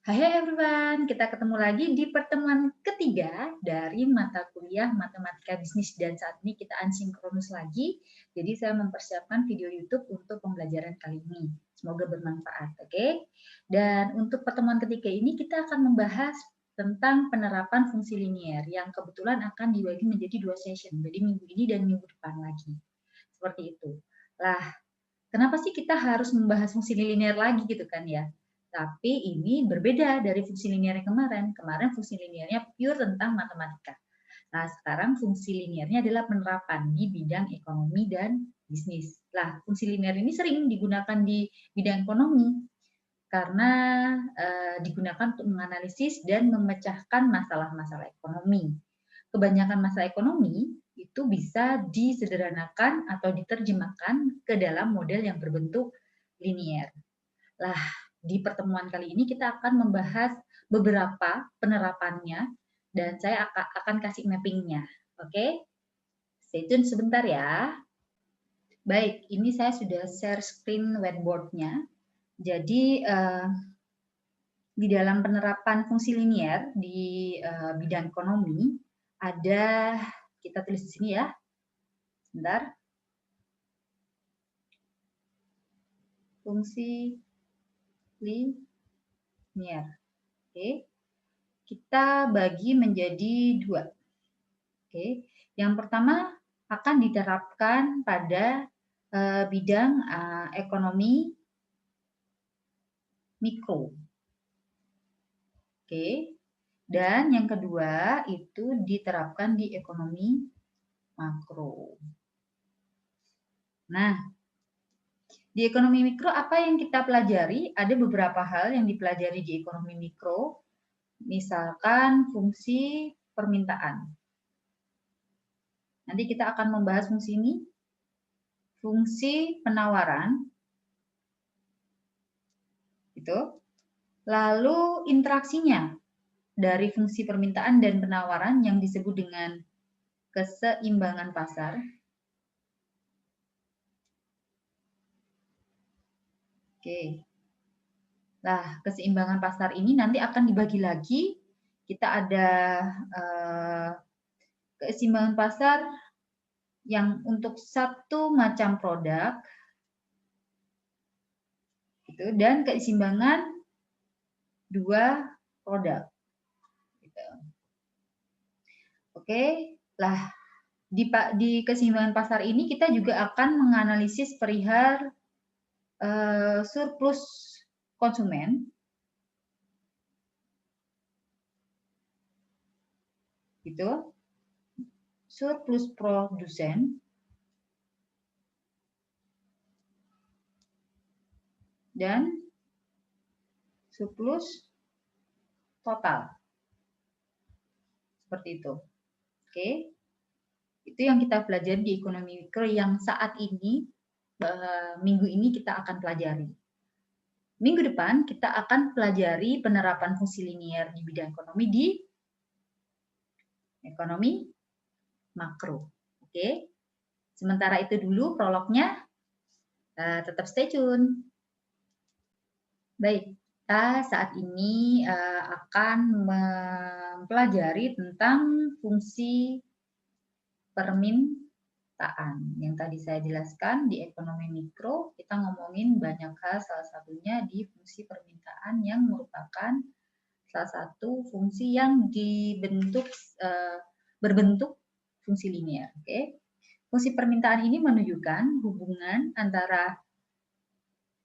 Hai everyone, kita ketemu lagi di pertemuan ketiga dari mata kuliah Matematika Bisnis dan saat ini kita asinkronus lagi. Jadi saya mempersiapkan video YouTube untuk pembelajaran kali ini. Semoga bermanfaat, oke? Dan untuk pertemuan ketiga ini kita akan membahas tentang penerapan fungsi linier yang kebetulan akan dibagi menjadi 2 session. Jadi minggu ini dan minggu depan lagi. Seperti itu. Lah, kenapa sih kita harus membahas fungsi linier lagi gitu kan ya? Tapi ini berbeda dari fungsi linier yang kemarin. Kemarin fungsi liniernya pure tentang matematika. Nah, sekarang fungsi liniernya adalah penerapan di bidang ekonomi dan bisnis. Lah, fungsi linier ini sering digunakan di bidang ekonomi karena digunakan untuk menganalisis dan memecahkan masalah-masalah ekonomi. Kebanyakan masalah ekonomi itu bisa disederhanakan atau diterjemahkan ke dalam model yang berbentuk linier. Lah, di pertemuan kali ini kita akan membahas beberapa penerapannya dan saya akan kasih mappingnya. Oke? Stay tune sebentar ya. Baik, ini saya sudah share screen whiteboard-nya. Jadi, di dalam penerapan fungsi linier di bidang ekonomi, ada, kita tulis di sini ya, sebentar. Fungsi linier. Oke. Kita bagi menjadi 2. Oke. Yang pertama akan diterapkan pada bidang ekonomi mikro. Oke. Dan yang kedua itu diterapkan di ekonomi makro. Nah, di ekonomi mikro apa yang kita pelajari? Ada beberapa hal yang dipelajari di ekonomi mikro, misalkan fungsi permintaan. Nanti kita akan membahas fungsi ini, fungsi penawaran, gitu. Lalu interaksinya dari fungsi permintaan dan penawaran yang disebut dengan keseimbangan pasar. Oke. Nah, keseimbangan pasar ini nanti akan dibagi lagi. Kita ada keseimbangan pasar yang untuk satu macam produk, gitu, dan keseimbangan 2 produk. Gitu. Oke, lah di keseimbangan pasar ini kita juga akan menganalisis perihal surplus konsumen, gitu, surplus produsen, dan surplus total. Seperti itu. Oke. Itu yang kita pelajari di ekonomi mikro yang saat ini, minggu ini kita akan pelajari. Minggu depan kita akan pelajari penerapan fungsi linier di bidang ekonomi di ekonomi makro. Oke. Sementara itu dulu prolognya, tetap stay tune. Baik, kita saat ini akan mempelajari tentang fungsi permintaan. Yang tadi saya jelaskan di ekonomi mikro, kita ngomongin banyak hal, salah satunya di fungsi permintaan yang merupakan salah satu fungsi yang berbentuk fungsi linier. Oke. Fungsi permintaan ini menunjukkan hubungan antara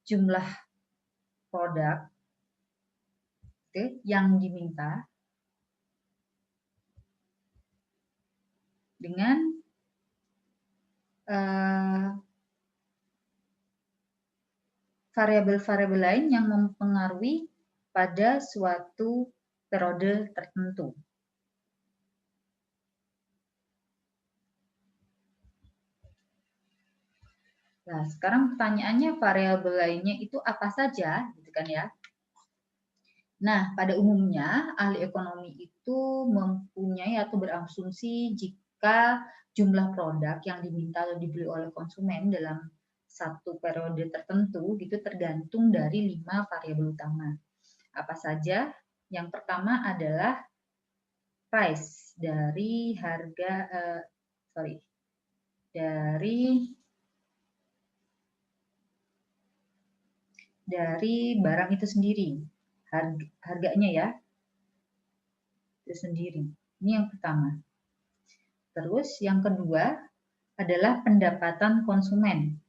jumlah produk yang diminta dengan variabel-variabel lain yang mempengaruhi pada suatu periode tertentu. Nah, sekarang pertanyaannya variabel lainnya itu apa saja, gitu kan ya? Nah, pada umumnya ahli ekonomi itu mempunyai atau berasumsi jika jumlah produk yang diminta atau dibeli oleh konsumen dalam satu periode tertentu itu tergantung dari 5 variabel utama. Apa saja? Yang pertama adalah price dari harga, dari barang itu sendiri, harganya ya, itu sendiri. Ini yang pertama. Terus yang kedua adalah pendapatan konsumen.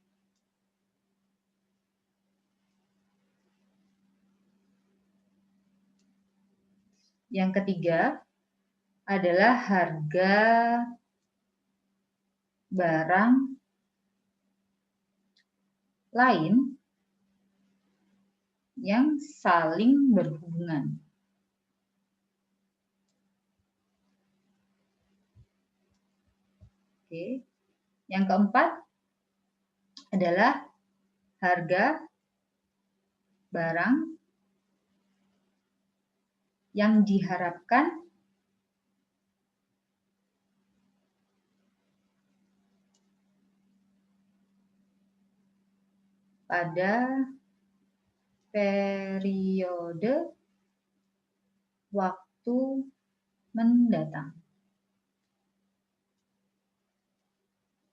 Yang ketiga adalah harga barang lain yang saling berhubungan. Oke. Yang keempat adalah harga barang yang diharapkan pada periode waktu mendatang.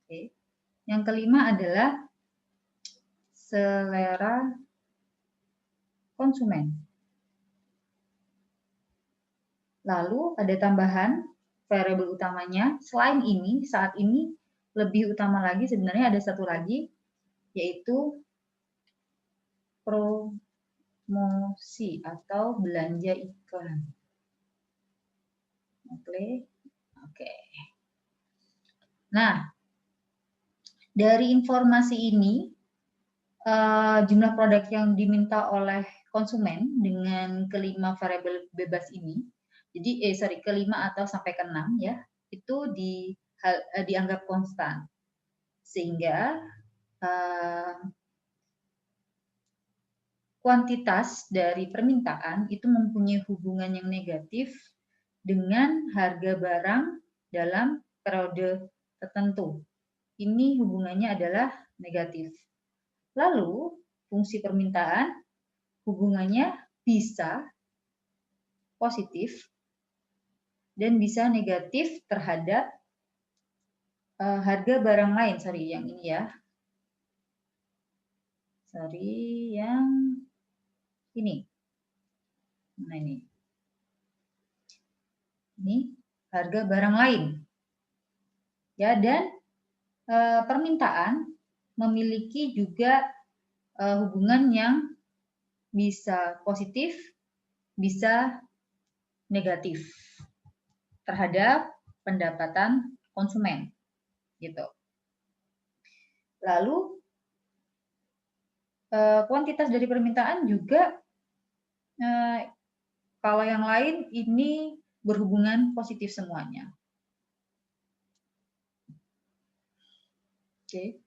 Oke. Yang kelima adalah selera konsumen. Lalu ada tambahan variabel utamanya. Selain ini, saat ini lebih utama lagi sebenarnya ada satu lagi, yaitu promosi atau belanja iklan. Oke. Nah, dari informasi ini, jumlah produk yang diminta oleh konsumen dengan kelima variabel bebas ini, jadi kelima atau sampai ke 6 ya, itu dianggap konstan. Sehingga kuantitas dari permintaan itu mempunyai hubungan yang negatif dengan harga barang dalam periode tertentu. Ini hubungannya adalah negatif. Lalu, fungsi permintaan hubungannya bisa positif dan bisa negatif terhadap harga barang lain. Sorry, yang ini ya. Sorry, yang ini. Nah, ini. Ini harga barang lain. Ya, dan permintaan memiliki juga hubungan yang bisa positif, bisa negatif terhadap pendapatan konsumen, gitu. Lalu kuantitas dari permintaan juga kalau yang lain ini berhubungan positif semuanya. Oke.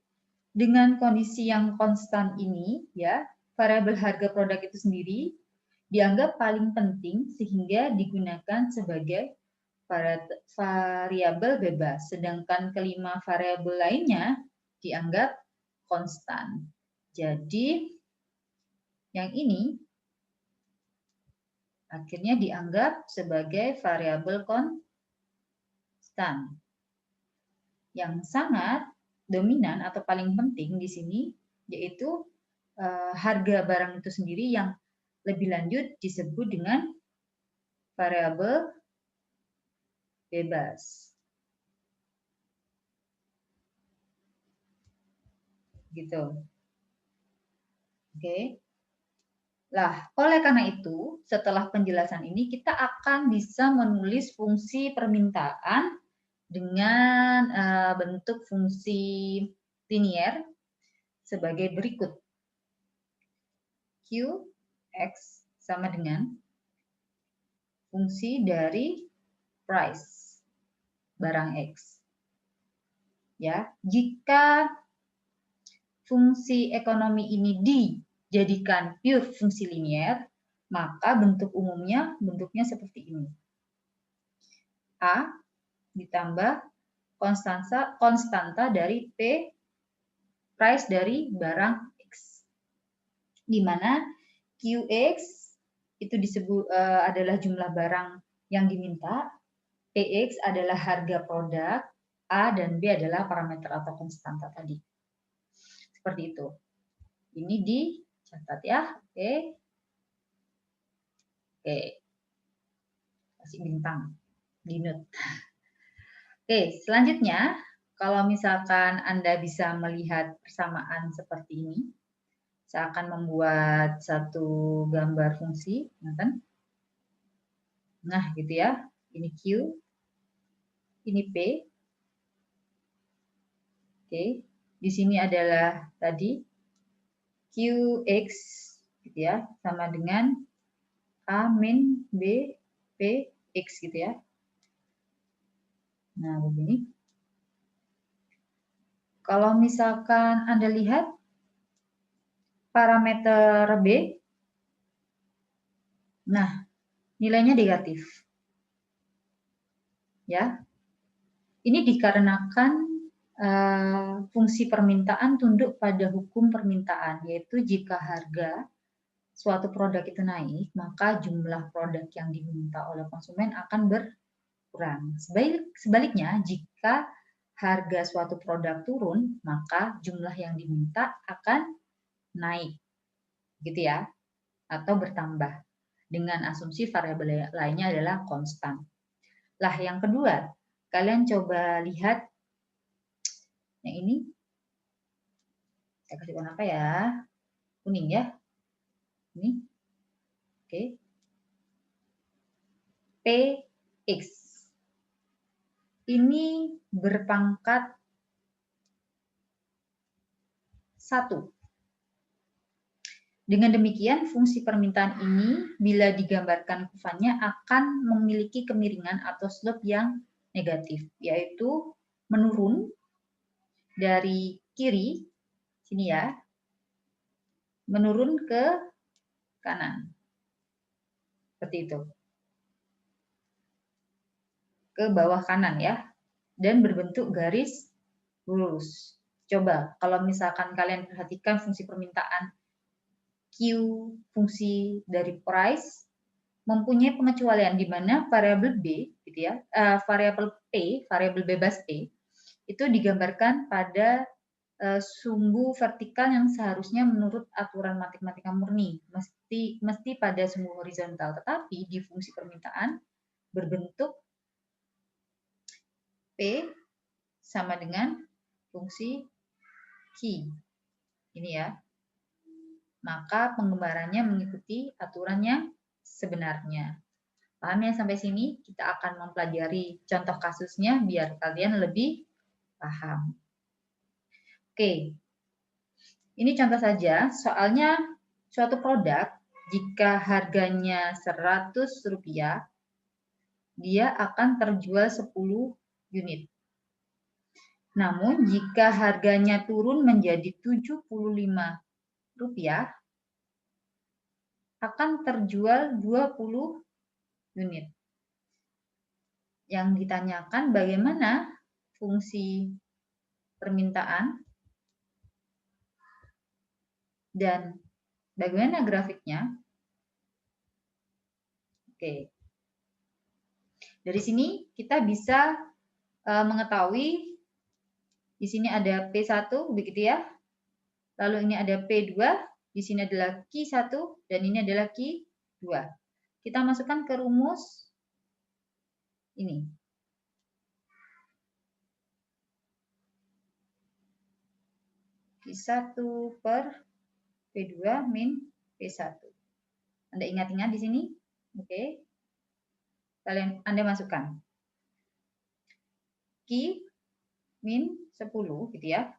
Dengan kondisi yang konstan ini, ya, variabel harga produk itu sendiri dianggap paling penting sehingga digunakan sebagai variabel bebas, sedangkan kelima variabel lainnya dianggap konstan. Jadi, yang ini akhirnya dianggap sebagai variabel konstan. Yang sangat dominan atau paling penting di sini yaitu harga barang itu sendiri yang lebih lanjut disebut dengan variabel bebas. Gitu. Oke. Lah, oleh karena itu, setelah penjelasan ini kita akan bisa menulis fungsi permintaan dengan bentuk fungsi linier sebagai berikut. Q, X sama dengan fungsi dari price, barang X. Ya, jika fungsi ekonomi ini dijadikan pure fungsi linier, maka bentuknya seperti ini. A ditambah konstanta dari P, price dari barang X. Di mana QX itu disebut adalah jumlah barang yang diminta, PX adalah harga produk, A dan B adalah parameter atau konstanta tadi. Seperti itu. Ini dicatat ya. Oke. Oke. Kasih bintang di note. Oke, selanjutnya kalau misalkan Anda bisa melihat persamaan seperti ini, saya akan membuat satu gambar fungsi, kan? Nah, gitu ya. Ini Q, ini P. Oke, di sini adalah tadi QX, gitu ya, sama dengan A min B P X, gitu ya. Nah, begini. Kalau misalkan Anda lihat parameter B, nah, nilainya negatif. Ya. Ini dikarenakan fungsi permintaan tunduk pada hukum permintaan, yaitu jika harga suatu produk itu naik, maka jumlah produk yang diminta oleh konsumen akan berkurang. Sebaliknya, jika harga suatu produk turun, maka jumlah yang diminta akan naik, gitu ya, atau bertambah dengan asumsi variabel lainnya adalah konstan. Lah, yang kedua, kalian coba lihat yang ini. Saya kasih warna apa ya? Kuning ya. Ini. Oke. PX. Ini berpangkat 1. Dengan demikian, fungsi permintaan ini bila digambarkan kurvanya akan memiliki kemiringan atau slope yang negatif, yaitu menurun dari kiri, sini ya, menurun ke kanan. Seperti itu. Ke bawah kanan ya, dan berbentuk garis lurus. Coba kalau misalkan kalian perhatikan fungsi permintaan Q, fungsi dari price, mempunyai pengecualian di mana variabel B, gitu ya, variabel P, variabel bebas P, itu digambarkan pada sumbu vertikal yang seharusnya menurut aturan matematika murni, mesti pada sumbu horizontal, tetapi di fungsi permintaan berbentuk P sama dengan fungsi Q. Ini ya. Maka penggambarannya mengikuti aturan yang sebenarnya. Paham ya sampai sini? Kita akan mempelajari contoh kasusnya biar kalian lebih paham. Oke. Ini contoh saja, soalnya suatu produk jika harganya Rp100, dia akan terjual 10 unit. Namun jika harganya turun menjadi Rp75, akan terjual 20 unit. Yang ditanyakan bagaimana fungsi permintaan dan bagaimana grafiknya. Oke. Dari sini kita bisa mengetahui di sini ada P1 begitu ya. Lalu ini ada P2, di sini adalah Q1 dan ini adalah Q2. Kita masukkan ke rumus ini. Q1 per P2 min P1. Anda ingat-ingat di sini? Oke. Anda masukkan. Q min 10 gitu ya.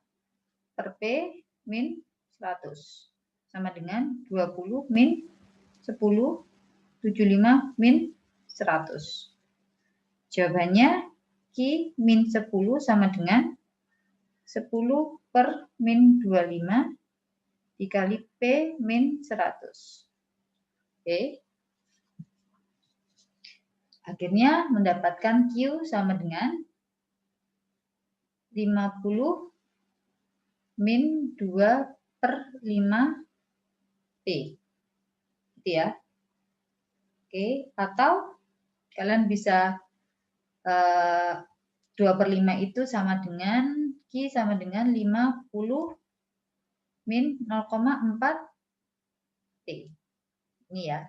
Per P min 100. Sama dengan 20 min 10, 75 min 100. Jawabannya Q min 10 sama dengan 10 per min 25 dikali P min 100. Oke. Akhirnya mendapatkan Q sama dengan 50 min 2 per 5 P. Gitu ya. Oke, atau kalian bisa 2/5 itu sama dengan Q sama dengan 50 min 0,4 T. Ini ya.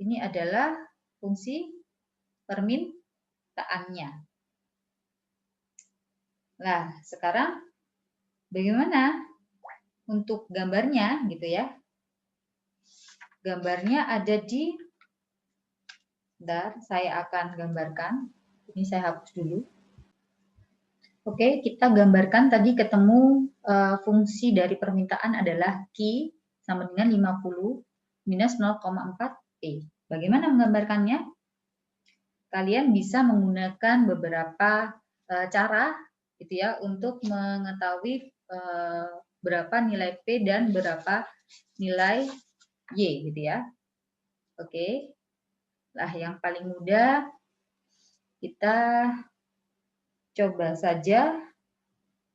Ini adalah fungsi permintaannya. Nah, sekarang bagaimana untuk gambarnya gitu ya? Gambarnya ada di, bentar, saya akan gambarkan. Ini saya hapus dulu. Oke, kita gambarkan tadi ketemu fungsi dari permintaan adalah Q sama dengan 50 minus 0,4 P. Bagaimana menggambarkannya? Kalian bisa menggunakan beberapa cara gitu ya untuk mengetahui berapa nilai P dan berapa nilai Y gitu ya. Oke. Nah, yang paling mudah kita coba saja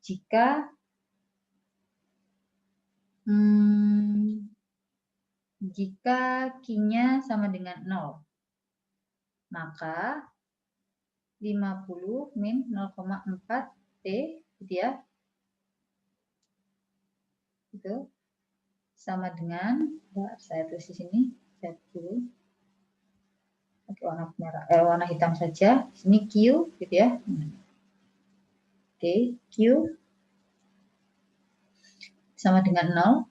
jika Q-nya sama dengan 0, maka 50 min 0,4 T gitu ya, itu sama dengan, saya tulis di sini, saya tulis pakai warna merah, warna hitam saja. Sini Q gitu ya. Oke, Q sama dengan 0.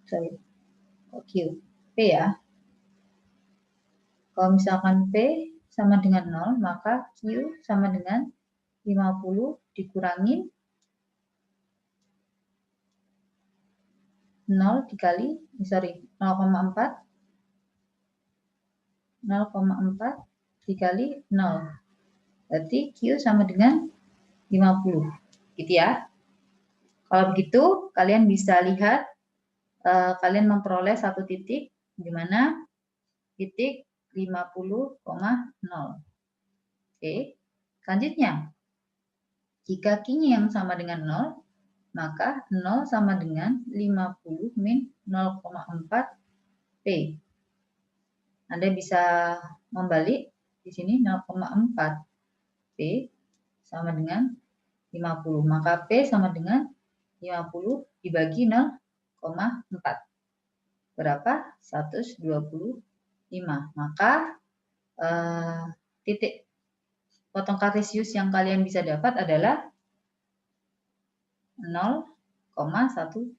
Sorry. Q. P ya. Kalau misalkan P sama dengan 0, maka Q sama dengan 50 dikurangi 0 dikali, 0,4 dikali 0. Berarti Q sama dengan 50. Gitu ya. Kalau begitu, kalian bisa lihat, kalian memperoleh satu titik, di mana titik 50,0. Oke. Selanjutnya, jika Q-nya yang sama dengan 0, maka 0 sama dengan 50 min 0,4 P. Anda bisa membalik di sini 0,4 P sama dengan 50. Maka P sama dengan 50 dibagi 0,4. Berapa? 125. Maka titik potong kartesius yang kalian bisa dapat adalah 0,125.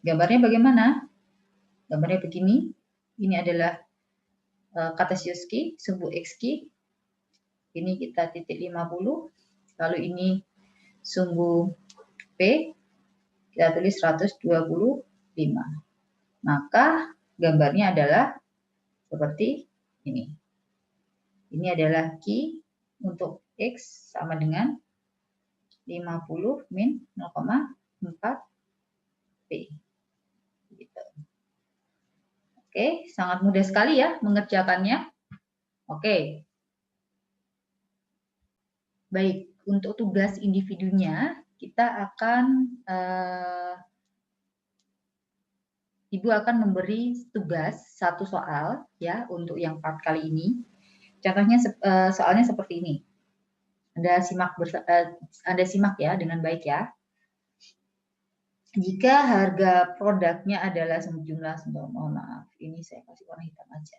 Gambarnya bagaimana? Gambarnya begini. Ini adalah kartesius Q, sumbu X Q. Ini kita titik 50. Lalu ini sumbu P. Kita tulis 125. Maka gambarnya adalah seperti ini. Ini adalah Q untuk X sama dengan 50 min 0,4 P. Gitu. Oke, sangat mudah sekali ya mengerjakannya. Oke. Baik, untuk tugas individunya kita akan Ibu akan memberi tugas satu soal ya untuk yang part kali ini. Contohnya soalnya seperti ini. Anda simak ya dengan baik ya. Jika harga produknya adalah sejumlah, mohon maaf, ini saya kasih warna hitam aja.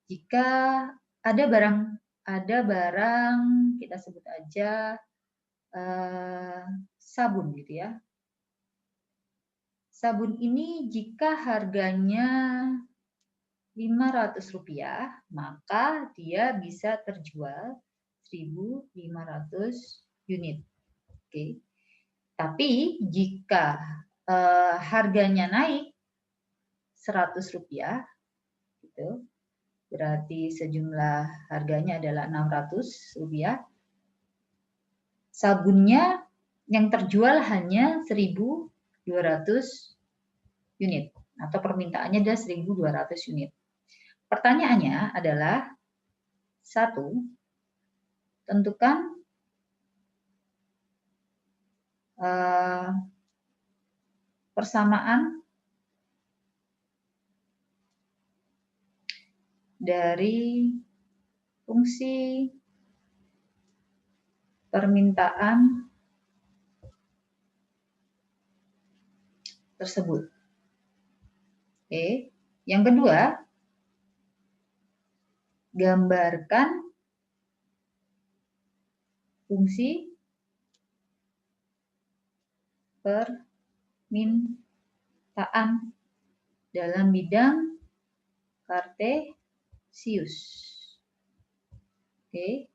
Jika ada barang kita sebut aja sabun gitu ya. Sabun ini jika harganya Rp500, maka dia bisa terjual 1.500 unit. Oke. Tapi jika harganya naik Rp100, gitu, berarti sejumlah harganya adalah Rp600. Sabunnya yang terjual hanya 1.200 unit atau permintaannya adalah 1.200 unit. Pertanyaannya adalah, 1, tentukan persamaan dari fungsi permintaan tersebut. Oke. Yang kedua, gambarkan fungsi permintaan dalam bidang Kartesius. Oke.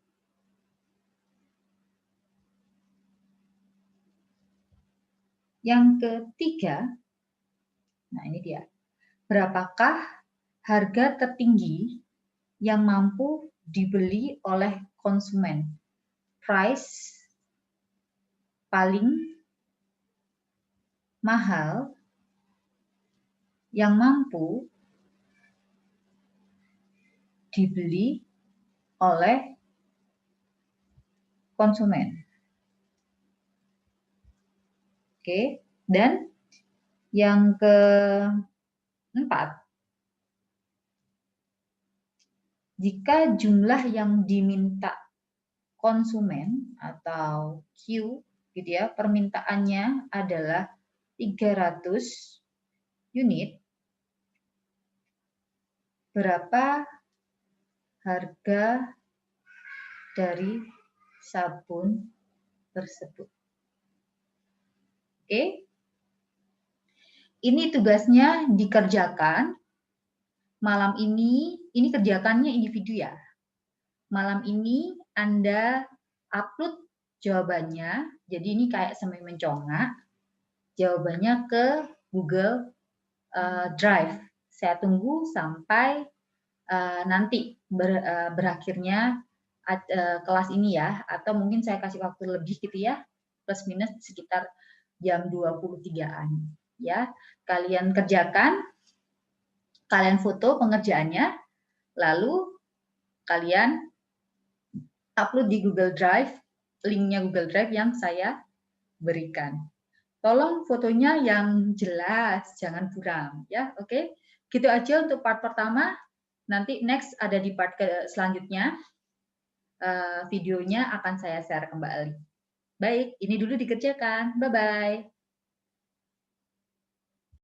Yang ketiga, nah ini dia. Berapakah harga tertinggi yang mampu dibeli oleh konsumen? Price paling mahal yang mampu dibeli oleh konsumen. Oke, dan yang keempat, jika jumlah yang diminta konsumen atau Q gitu ya, permintaannya adalah 300 unit, berapa harga dari sabun tersebut? Oke. Ini tugasnya dikerjakan malam ini kerjakannya individu ya. Malam ini Anda upload jawabannya, jadi ini kayak sambil mencongak, jawabannya ke Google Drive. Saya tunggu sampai nanti berakhirnya kelas ini ya, atau mungkin saya kasih waktu lebih gitu ya, plus minus sekitar jam 23-an ya. Kalian kerjakan, kalian foto pengerjaannya, lalu kalian upload di Google Drive, linknya Google Drive yang saya berikan. Tolong fotonya yang jelas, jangan buram ya, oke? Gitu aja untuk part pertama. Nanti next ada di part selanjutnya, videonya akan saya share kembali. Baik, ini dulu dikerjakan. Bye-bye.